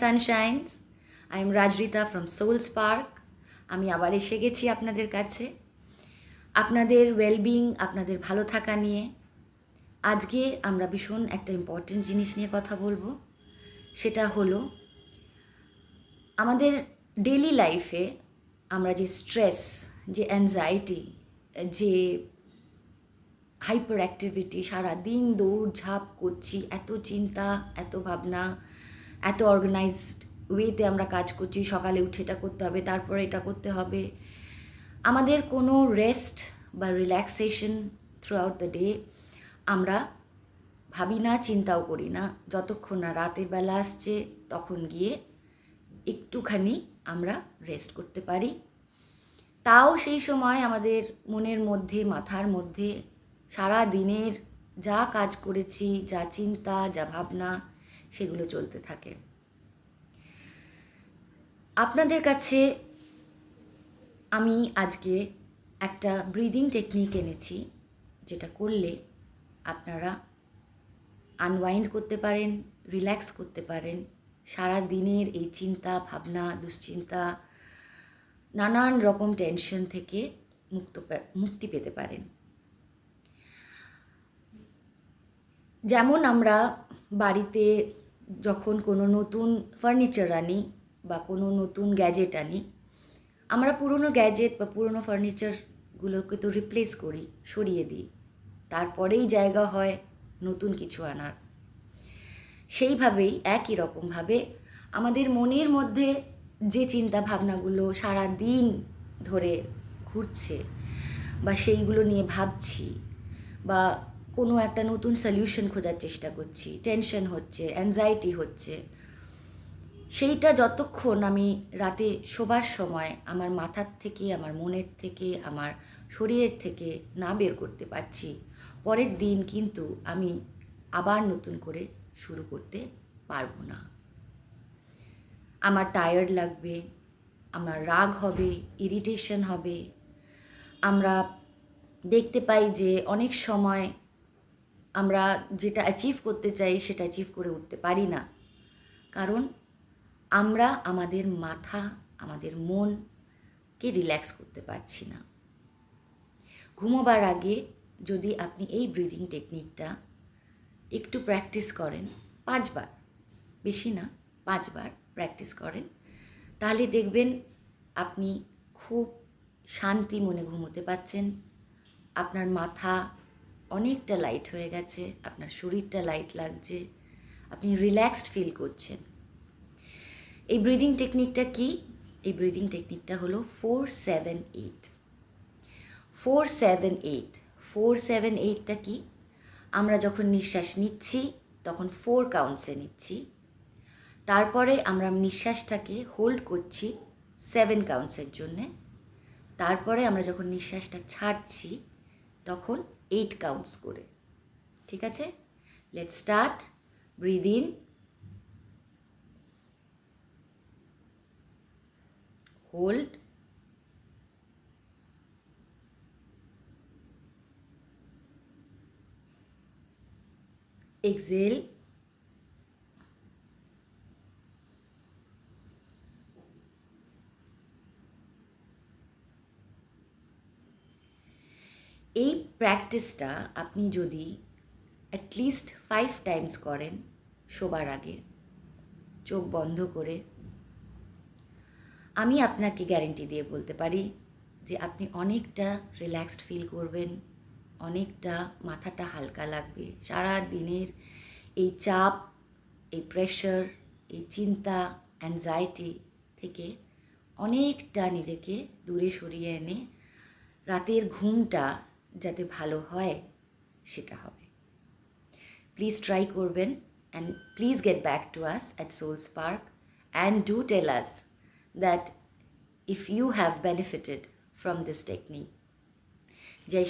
সানশাইনস। I am Rajrita from soul spark. আমি আবার এসে গেছি আপনাদের কাছে, আপনাদের ওয়েলবিং, আপনাদের ভালো থাকা নিয়ে। আজকে আমরা ভীষণ একটা ইম্পর্টেন্ট জিনিস নিয়ে কথা বলবো। সেটা হলো আমাদের ডেলি লাইফে আমরা যে স্ট্রেস, যে অ্যাংজাইটি, যে হাইপার অ্যাক্টিভিটি, সারাদিন দৌড়ঝাঁপ করছি, এত চিন্তা, এত ভাবনা, এত অর্গানাইজড ওয়েতে আমরা কাজ করছি। সকালে উঠে এটা করতে হবে, তারপরে এটা করতে হবে। আমাদের কোনো রেস্ট বা relaxation through out the day আমরা ভাবি না, চিন্তাও করি না। যতক্ষণ না রাতের বেলা আসছে তখন গিয়ে একটুখানি আমরা রেস্ট করতে পারি। তাও সেই সময় আমাদের মনের মধ্যে, মাথার মধ্যে সারা দিনের যা কাজ করেছি, যা চিন্তা, যা ভাবনা, সেগুলো চলতে থাকে। আপনাদের কাছে আমি আজকে একটা ব্রিদিং টেকনিক এনেছি, যেটা করলে আপনারা আনওয়াইন্ড করতে পারেন, রিল্যাক্স করতে পারেন। সারা দিনের এই চিন্তা, ভাবনা, দুশ্চিন্তা, নানান রকম টেনশন থেকে মুক্তি পেতে পারেন। যেমন আমরা বাড়িতে যখন কোনো নতুন ফার্নিচার আনি বা কোনো নতুন গ্যাজেট আনি, আমরা পুরনো গ্যাজেট বা পুরনো ফার্নিচারগুলোকে তো রিপ্লেস করি, সরিয়ে দিই, তারপরেই জায়গা হয় নতুন কিছু আনার। সেইভাবেই একই রকমভাবে আমাদের মনের মধ্যে যে চিন্তা ভাবনাগুলো সারা দিন ধরে ঘুরছে বা সেইগুলো নিয়ে ভাবছি বা কোনো একটা নতুন সলিউশন খোঁজার চেষ্টা করছি, টেনশন হচ্ছে, অ্যাংজাইটি হচ্ছে, সেইটা যতক্ষণ আমি রাতে শোবার সময় আমার মাথার থেকে, আমার মনের থেকে, আমার শরীরের থেকে না বের করতে পারছি, পরের দিন কিন্তু আমি আবার নতুন করে শুরু করতে পারবো না। আমার টায়ার্ড লাগবে, আমার রাগ হবে, ইরিটেশন হবে। আমরা দেখতে পাই যে অনেক সময় আমরা যেটা অ্যাচিভ করতে চাই সেটা অ্যাচিভ করে উঠতে পারি না, কারণ আমরা আমাদের মাথা, আমাদের মনকে রিল্যাক্স করতে পারছি না। ঘুমোবার আগে যদি আপনি এই ব্রিদিং টেকনিকটা একটু প্র্যাকটিস করেন, 5 বার, বেশি না, 5 বার প্র্যাকটিস করেন, তাহলে দেখবেন আপনি খুব শান্তি মনে ঘুমোতে পারছেন। আপনার মাথা অনেকটা লাইট হয়ে গেছে, আপনার শরীরটা লাইট লাগছে, আপনি রিল্যাক্সড ফিল করছেন। এই ব্রিদিং টেকনিকটা কি? এই ব্রিদিং টেকনিকটা হলো 4-7-8। 4-7-8, 4-7-8টা কি? আমরা যখন নিঃশ্বাস নিচ্ছি তখন 4 কাউন্টসে নিচ্ছি, তারপরে আমরা নিঃশ্বাসটাকে হোল্ড করছি 7 কাউন্টসের জন্যে, তারপরে আমরা যখন নিঃশ্বাসটা ছাড়ছি তখন 8 কাউন্টস করে। ঠিক আছে? Let's start. Breathe in, hold, exhale, এই প্র্যাকটিসটা আপনি যদি অ্যাটলিস্ট 5 টাইমস করেন শোবার আগে, চোখ বন্ধ করে, আমি আপনাকে গ্যারেন্টি দিয়ে বলতে পারি যে আপনি অনেকটা রিল্যাক্সড ফিল করবেন, অনেকটা মাথাটা হালকা লাগবে। সারা দিনের এই চাপ, এই প্রেশার, এই চিন্তা, অ্যাংজাইটি থেকে অনেকটা নিজেকে দূরে সরিয়ে এনে রাতের ঘুমটা যাতে ভালো হয় সেটা হবে। প্লিজ ট্রাই করবেন, and please get back to us at Soul Spark and do tell us that if you have benefited from this technique. Jai